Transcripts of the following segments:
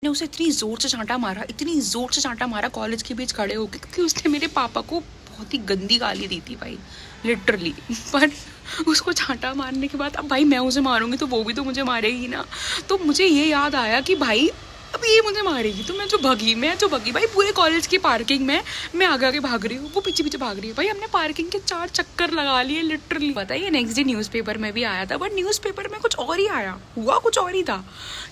ने उसे इतनी ज़ोर से चांटा मारा, इतनी ज़ोर से चांटा मारा कॉलेज के बीच खड़े होकर, क्योंकि उसने मेरे पापा को बहुत ही गंदी गाली दी थी भाई, लिटरली। पर उसको चांटा मारने के बाद अब भाई मैं उसे मारूंगी तो वो भी तो मुझे मारेगी ना। तो मुझे ये याद आया कि भाई अब ये मुझे मारेगी, तो मैं जो भगी भाई पूरे कॉलेज की पार्किंग में। मैं आगे आगे भाग रही हूँ, वो पीछे पीछे भाग रही है भाई। हमने पार्किंग के 4 चक्कर लगा लिए लिटरली। बताइए नेक्स्ट डे न्यूज़पेपर में भी आया था, बट न्यूज़पेपर में कुछ और ही आया, हुआ कुछ और ही था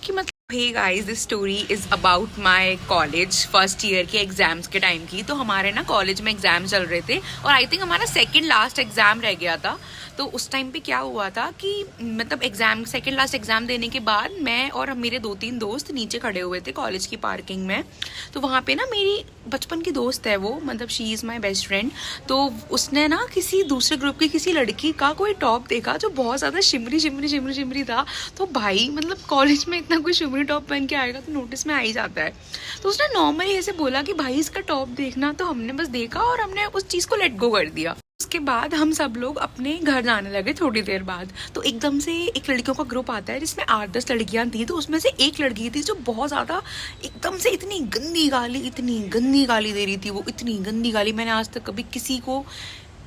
कि मतलब hey guys, this story is about my college first year के एग्जाम्स के टाइम की। तो हमारे ना कॉलेज में एग्जाम चल रहे थे और आई थिंक हमारा सेकंड लास्ट एग्जाम रह गया था। तो उस टाइम पे क्या हुआ था कि मतलब एग्जाम सेकंड लास्ट एग्जाम देने के बाद मैं और मेरे 2-3 दोस्त नीचे खड़े हुए थे कॉलेज की पार्किंग में। तो वहाँ पे ना मेरी बचपन की दोस्त है वो, मतलब she is my best friend. तो उसने ना किसी दूसरे ग्रुप की किसी लड़की का कोई टॉप देखा जो बहुत ज़्यादा शिमरी था। तो भाई मतलब कॉलेज में इतना कोई शिमरी टॉप पहन के आएगा तो नोटिस में आ ही जाता है। तो उसने नॉर्मली ऐसे बोला कि भाई इसका टॉप देखना। तो हमने बस देखा और हमने उस चीज़ को लेट गो कर दिया। उसके बाद हम सब लोग अपने घर जाने लगे थोड़ी देर बाद। तो एकदम से एक लड़कियों का ग्रुप आता है जिसमें 8-10 लड़कियां थी। तो उसमें से एक लड़की थी जो बहुत ज़्यादा एकदम से इतनी गंदी गाली दे रही थी। वो इतनी गंदी गाली मैंने आज तक कभी किसी को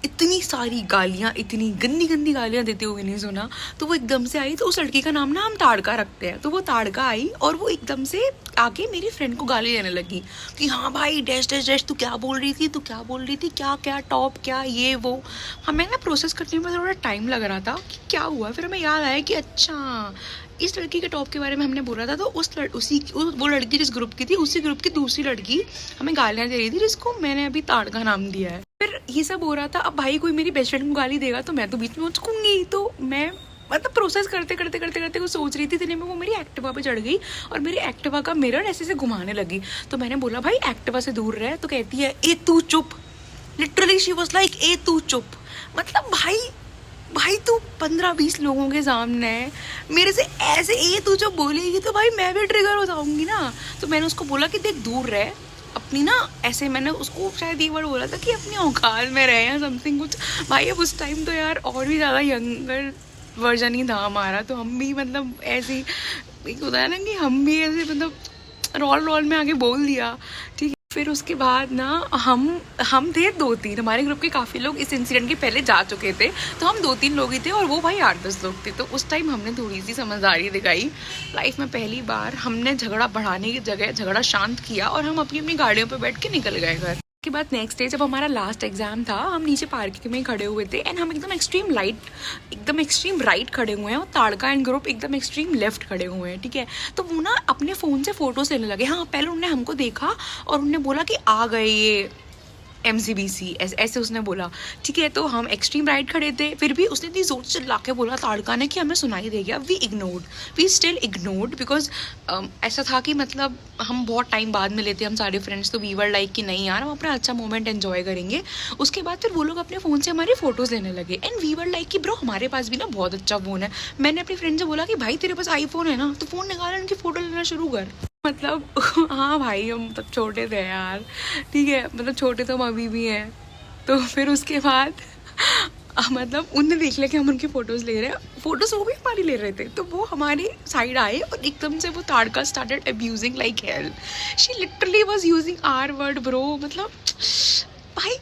इतनी सारी गालियाँ, इतनी गंदी गालियाँ देते हुए नहीं सुना। तो वो एकदम से आई। तो उस लड़की का नाम ना हम ताड़का रखते हैं। तो वो ताड़का आई और वो एकदम से आके मेरी फ्रेंड को गाली देने लगी कि हाँ भाई डैश डैश डैश, तू क्या बोल रही थी, क्या टॉप, क्या ये वो। हमें ना प्रोसेस करने में थोड़ा टाइम लग रहा था कि क्या हुआ। फिर हमें याद आया कि अच्छा इस लड़की के टॉप के बारे में हमने बोला था। तो वो लड़की जिस ग्रुप की थी उसी ग्रुप की दूसरी लड़की हमें गालियाँ दे रही थी, जिसको मैंने अभी ताड़का नाम दिया है। फिर ये सब हो रहा था। अब भाई कोई मेरी बेस्ट फ्रेंड को गाली देगा तो मैं तो बीच में उचकूंगी। तो मैं मतलब प्रोसेस करते कुछ सोच रही थी। इतने में वो मेरी एक्टिवा पे चढ़ गई और मेरी एक्टिवा का मिरर ऐसे से घुमाने लगी। तो मैंने बोला भाई एक्टिवा से दूर रहे। तो कहती है ए तू चुप। Literally she was like a तू चुप। मतलब भाई तू 15-20 लोगों के सामने मेरे से ऐसे ए तू जो बोलेगी तो भाई मैं भी ट्रिगर हो जाऊंगी ना। तो मैंने उसको बोला कि देख दूर रहे अपनी ना, ऐसे मैंने उसको शायद ये वर्ड बोला था कि अपनी औकात में रहे या समथिंग कुछ। भाई अब उस टाइम तो यार और भी ज़्यादा यंगर वर्जन ही था हमारा। तो हम भी मतलब ऐसे एक होता है ना कि हम भी ऐसे मतलब रोल में आगे बोल दिया, ठीक है। फिर उसके बाद ना हम थे 2-3, हमारे ग्रुप के काफ़ी लोग इस इंसिडेंट के पहले जा चुके थे। तो हम 2-3 लोग ही थे और वो भाई 8-10 लोग थे। तो उस टाइम हमने थोड़ी सी समझदारी दिखाई। लाइफ में पहली बार हमने झगड़ा बढ़ाने की जगह झगड़ा शांत किया और हम अपनी गाड़ियों पर बैठ के निकल गए घर। के बाद नेक्स्ट डे जब हमारा लास्ट एग्जाम था, हम नीचे पार्किंग में खड़े हुए थे एंड हम एकदम एक्सट्रीम राइट खड़े हुए हैं और ताड़का एंड ग्रुप एकदम एक्सट्रीम लेफ्ट खड़े हुए हैं, ठीक है। तो वो ना अपने फ़ोन से फोटोज लेने लगे। हाँ पहले उन्होंने हमको देखा और उन्होंने बोला कि आ गए ये MCBC, ऐसे उसने बोला, ठीक है। तो हम एक्सट्रीम राइट खड़े थे। फिर भी उसने इतनी जोर से चिल्ला के बोला ताड़का ने कि हमें सुनाई दे गया। वी स्टिल इग्नोर्ड बिकॉज ऐसा था कि मतलब हम बहुत टाइम बाद मिले थे हम सारे फ्रेंड्स। तो वी वर लाइक कि नहीं यार हम अपना अच्छा मोमेंट एंजॉय करेंगे। उसके बाद फिर वो लोग अपने फ़ोन से हमारी फ़ोटोज़ लेने लगे एंड वी वर लाइक कि ब्रो हमारे पास भी ना बहुत अच्छा फ़ोन है। मैंने अपनी फ्रेंड से बोला कि भाई तेरे पास iPhone है ना, तो फ़ोन निकाल उनकी फ़ोटो लेना शुरू कर। मतलब हाँ भाई हम तब छोटे थे यार, ठीक है। मतलब छोटे तो हम अभी भी हैं। तो फिर उसके बाद मतलब उनने देख लिया कि हम उनकी फ़ोटोज़ ले रहे हैं, फ़ोटोज़ वो भी हमारी ले रहे थे। तो वो हमारी साइड आए और एकदम से वो ताड़का started abusing like hell. She literally was using R word bro. मतलब भाई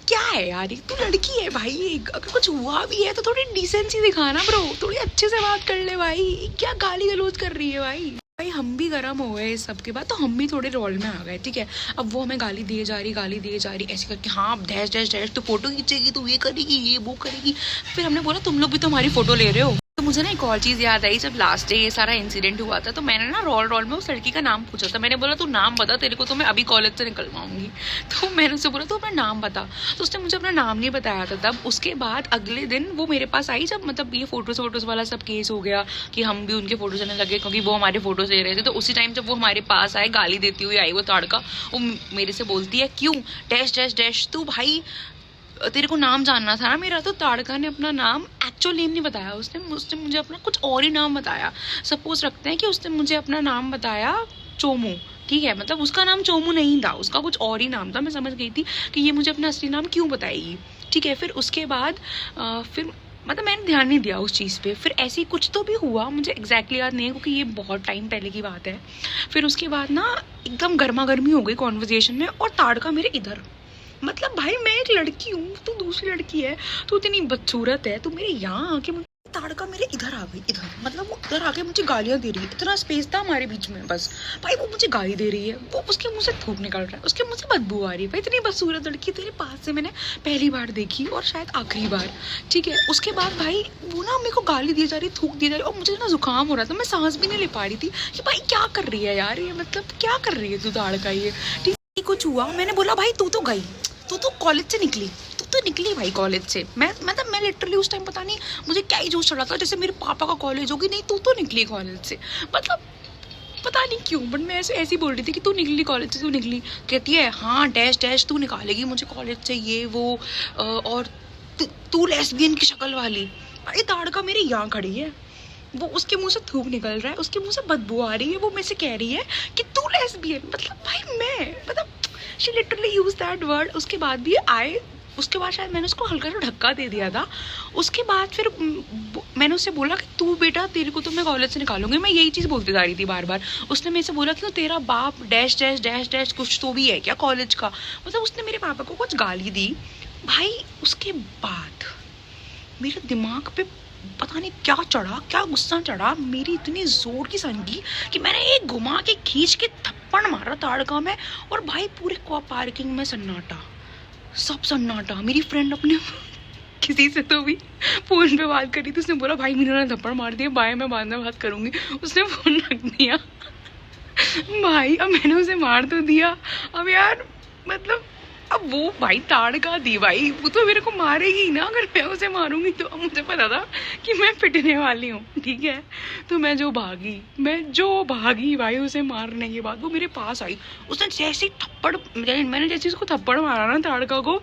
क्या है यार, एक तो लड़की है भाई, अगर कुछ हुआ भी है तो थोड़ी डिसेंसी दिखाना ब्रो, थोड़ी अच्छे से बात कर ले भाई। क्या गाली गलौज कर रही है भाई हम भी गर्म हो गए इस सब के बाद। तो हम भी थोड़े रोल में आ गए, ठीक है। अब वो हमें गाली दिए जा रही ऐसे करके, हाँ डैश डैश डैश तो फोटो खींचेगी, तो ये करेगी, ये वो करेगी। फिर हमने बोला तुम लोग भी तो हमारी फोटो ले रहे हो। तो मुझे ना एक और चीज़ याद आई, जब लास्ट डे ये सारा इंसिडेंट हुआ था तो मैंने ना रोल में उस लड़की का नाम पूछा था। मैंने बोला तू नाम बता, तेरे को तो मैं अभी कॉलेज से निकलवाऊंगी। तो मैंने उससे बोला तू अपना नाम बता। तो उसने मुझे अपना नाम नहीं बताया था तब। उसके बाद अगले दिन वो मेरे पास आई जब मतलब ये फोटोज़ वाला सब केस हो गया कि हम भी उनके फोटोज लेने लगे क्योंकि वो हमारे फोटोज ले रहे थे। तो उसी टाइम जब वो हमारे पास आए गाली देती हुई आई वो ताड़का, वो मेरे से बोलती है क्यों डैश डैश डैश, तू भाई तेरे को नाम जानना था ना मेरा। तो ताड़का ने अपना नाम एक्चुअल नेम नहीं बताया, उसने मुझे अपना कुछ और ही नाम बताया। सपोज रखते हैं कि उसने मुझे अपना नाम बताया चोमू, ठीक है। मतलब उसका नाम चोमू नहीं था, उसका कुछ और ही नाम था। मैं समझ गई थी कि ये मुझे अपना असली नाम क्यों बताएगी, ठीक है। फिर उसके बाद फिर मतलब मैंने ध्यान नहीं दिया उस चीज़ पे। फिर ऐसे ही कुछ तो भी हुआ, मुझे एग्जैक्टली याद नहीं है क्योंकि ये बहुत टाइम पहले की बात है। फिर उसके बाद ना एकदम गर्मा गर्मी हो गई कॉन्वर्जेशन में, और ताड़का मेरे इधर। मतलब भाई मैं एक लड़की हूँ, तू दूसरी लड़की है, तू इतनी बदसूरत है, तू मेरे यहाँ आके ताड़का मेरे इधर आ गई, इधर। मतलब वो इधर आके मुझे गालियाँ दे रही है, इतना स्पेस था हमारे बीच में बस। भाई वो मुझे गाली दे रही है, वो उसके मुंह से थूक निकल रहा है, उसके मुंह से बदबू आ रही है। भाई इतनी बदसूरत लड़की तेरे पास से मैंने पहली बार देखी और शायद आखिरी बार, ठीक है। उसके बाद भाई वो ना मेरे को गाली दी जा रही, थूक दी जा रही, और मुझे ना जुकाम हो रहा था, मैं सांस भी नहीं ले पा रही थी कि भाई क्या कर रही है यार ये, मतलब क्या कर रही है तू ताड़का ये, ठीक है। कुछ हुआ, मैंने बोला भाई तू तो गई, तू तो कॉलेज से निकली, तू तो निकली भाई कॉलेज से। मैं लिटरली उस टाइम पता नहीं मुझे क्या ही जोश चढ़ा था, जैसे मेरे पापा का कॉलेज होगी, नहीं तू तो निकली कॉलेज से। मतलब पता नहीं क्यों, बट मैं ऐसी बोल रही थी कि तू निकली कॉलेज से, तू निकली। कहती है हाँ डैश डैश तू निकालेगी मुझे कॉलेज से, ये वो, और तू लेस्बियन की शक्ल वाली। भाई ताड़का मेरे यहाँ खड़ी है, वो उसके मुंह से थूक निकल रहा है, उसके मुंह से बदबू आ रही है, वो मेरे से कह रही है कि तू लेस्बियन। मतलब भाई मैं, मतलब she literally use that word. उसके बाद भी उसके बाद शायद मैंने उसको हल्का सा धक्का दे दिया था। उसके बाद फिर मैंने उससे बोला कि तू बेटा तेरे को तो मैं कॉलेज से निकालूंगी, मैं यही चीज़ बोलती जा रही थी बार बार। उसने मेरे से बोला कि तेरा बाप डैश डैश डैश डैश कुछ तो भी है क्या कॉलेज का। मतलब उसने मेरे पापा को कुछ गाली दी। भाई उसके बाद मेरे दिमाग पे पता नहीं क्या चढ़ा, क्या गुस्सा चढ़ा, मेरी इतनी जोर की सनकी कि मैंने एक घुमा के खींच के थप्पड़ मारा ताड़का में। और भाई पूरे पार्किंग में सन्नाटा, सब सन्नाटा। मेरी फ्रेंड अपने किसी से तो भी फोन पे बात करी थी, उसने बोला भाई मीनू ने थप्पड़ मार दिया, बाय मैं बाद में बात करूंगी। उसने फोन रख दिया। भाई अब मैंने उसे मार तो दिया, अब यार मतलब अब वो भाई ताड़का दी भाई, वो तो मेरे को मारेगी ना अगर मैं उसे मारूंगी तो। अब मुझे पता था कि मैं पिटने वाली हूँ, ठीक है। तो मैं जो भागी भाई उसे मारने के बाद वो मेरे पास आई। उसने जैसे ही थप्पड़, मैंने जैसे उसको थप्पड़ मारा ना ताड़का को,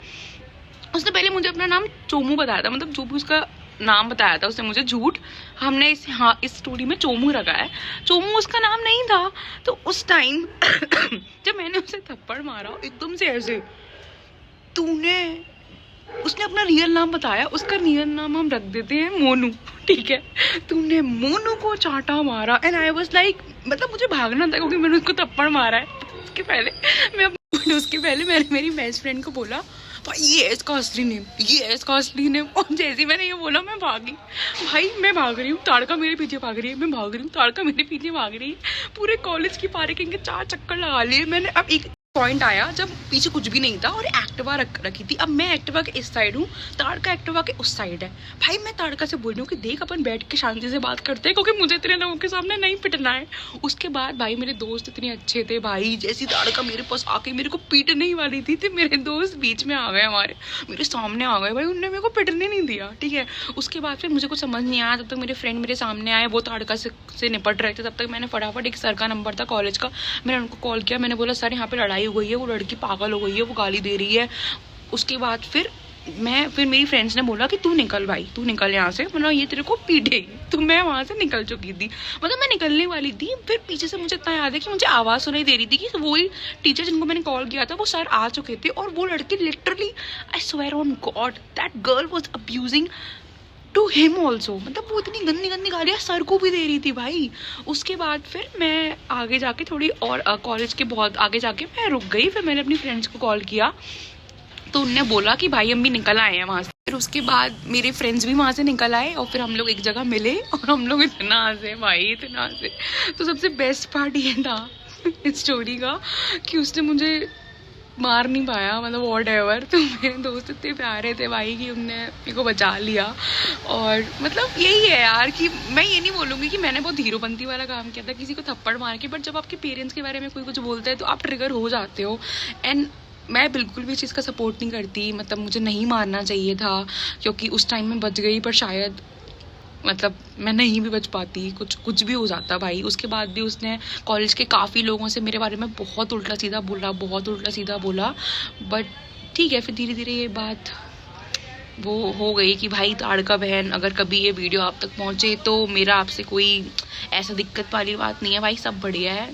उसने पहले मुझे अपना नाम चोमू बताया था, मतलब जो भी उसका नाम बताया था उसने मुझे झूठ। हमने इस स्टोरी में चोमू रखा है, चोमू उसका नाम नहीं था। तो उस टाइम जब मैंने उसे थप्पड़ मारा एकदम से ऐसे, उसने अपना रियल नाम बताया, उसका रियल नाम हम रख देते हैं मोनू, ठीक है। तूने मोनू को चाटा मारा एंड आई वाज लाइक, मतलब मुझे भागना था क्योंकि मैंने उसको थप्पड़ मारा है। उसके पहले मैंने मेरी बेस्ट फ्रेंड को बोला भाई ये है इसका असली नेम, ये है इसका असली नेम। और जैसे ही मैंने ये बोला मैं भागी। भाई मैं भाग रही हूँ, ताड़का मेरे पीछे भाग रही है, मैं भाग रही हूँ, ताड़का मेरे पीछे भाग रही है। पूरे कॉलेज की पार्किंग के 4 चक्कर लगा लिए मैंने। अब एक पॉइंट आया जब पीछे कुछ भी नहीं था और एक्टिवा रखी थी। अब मैं एक्टिवा के इस साइड हूँ, ताड़का एक्टिवा के उस साइड है। भाई मैं ताड़का से बोल रही हूँ कि देख अपन बैठ के शांति से बात करते हैं क्योंकि मुझे तेरे लोगों के सामने नहीं पिटना है। उसके बाद भाई मेरे दोस्त इतने अच्छे थे भाई, जैसी ताड़का मेरे पास आके मेरे को पीटने ही वाली थी, मेरे दोस्त बीच में आ गए, मेरे सामने आ गए भाई, उनने मेरे को पिटने नहीं दिया, ठीक है। उसके बाद फिर मुझे कुछ समझ नहीं आया, तब तक मेरे फ्रेंड मेरे सामने आए, वो ताड़का से निपट रहे थे। तब तक मैंने फटाफट, एक सर का नंबर था कॉलेज का, मैंने उनको कॉल किया, मैंने बोला सर यहाँ पे लड़ाई हो गई है, वो लड़की पागल हो गई है, वो गाली दे रही है। उसके बाद फिर मेरी फ्रेंड्स ने बोला कि तू निकल भाई, तू निकल यहाँ से, मतलब ये तेरे को पीटेगी। तो मैं वहाँ से निकल चुकी थी, मतलब मैं निकलने वाली थी। फिर पीछे से मुझे इतना याद है कि मुझे आवाज़ सुनाई दे रही थी कि वही टीचर जिनको मैंने कॉल किया था वो सर आ चुके थे। और वो लड़की literally, I swear on God, that girl was abusing to him also. मतलब वो इतनी गंदी गंदी गालियाँ सर को भी दे रही थी भाई। उसके बाद फिर मैं आगे जाके थोड़ी और कॉलेज के बहुत आगे जाके मैं रुक गई। फिर मैंने अपनी फ्रेंड्स को कॉल किया तो उनने बोला कि भाई हम भी निकल आए हैं वहाँ से। फिर उसके बाद मेरे फ्रेंड्स भी वहाँ से निकल आए और फिर हम लोग एक जगह मिले और हम लोग इतना हंसे भाई, इतना हंसे। तो सबसे बेस्ट पार्ट ये था इस स्टोरी का कि उसने मुझे मार नहीं पाया, मतलब वॉट एवर। तो मेरे दोस्त इतने प्यारे थे भाई कि उनने मेरे को बचा लिया। और मतलब यही है यार कि मैं ये नहीं बोलूँगी कि मैंने बहुत हीरोपंती वाला काम किया था किसी को थप्पड़ मार के, बट जब आपके पेरेंट्स के बारे में कोई कुछ बोलता है तो आप ट्रिगर हो जाते हो। एंड मैं बिल्कुल भी चीज़ का सपोर्ट नहीं करती, मतलब मुझे नहीं मारना चाहिए था क्योंकि उस टाइम में बच गई, पर शायद मतलब मैं नहीं भी बच पाती, कुछ भी हो जाता भाई। उसके बाद भी उसने कॉलेज के काफ़ी लोगों से मेरे बारे में बहुत उल्टा सीधा बोला, बट ठीक है। फिर धीरे धीरे ये बात वो हो गई कि भाई ताड़का बहन, अगर कभी ये वीडियो आप तक पहुँचे तो मेरा आपसे कोई ऐसा दिक्कत वाली बात नहीं है भाई, सब बढ़िया है।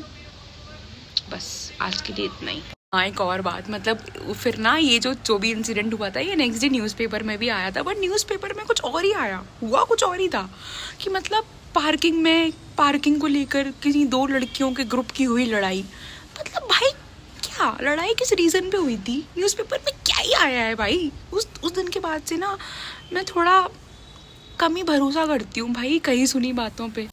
बस आज के लिए इतना ही। हाँ, एक और बात, मतलब फिर ना ये जो भी इंसिडेंट हुआ था ये नेक्स्ट डे न्यूज़पेपर में भी आया था, बट न्यूज़पेपर में कुछ और ही आया, हुआ कुछ और ही था कि मतलब पार्किंग को लेकर किसी दो लड़कियों के ग्रुप की हुई लड़ाई। मतलब भाई क्या लड़ाई किस रीज़न पे हुई थी, न्यूज़पेपर में क्या ही आया है भाई। उस दिन के बाद से ना मैं थोड़ा कम ही भरोसा करती हूँ भाई कहीं सुनी बातों पे।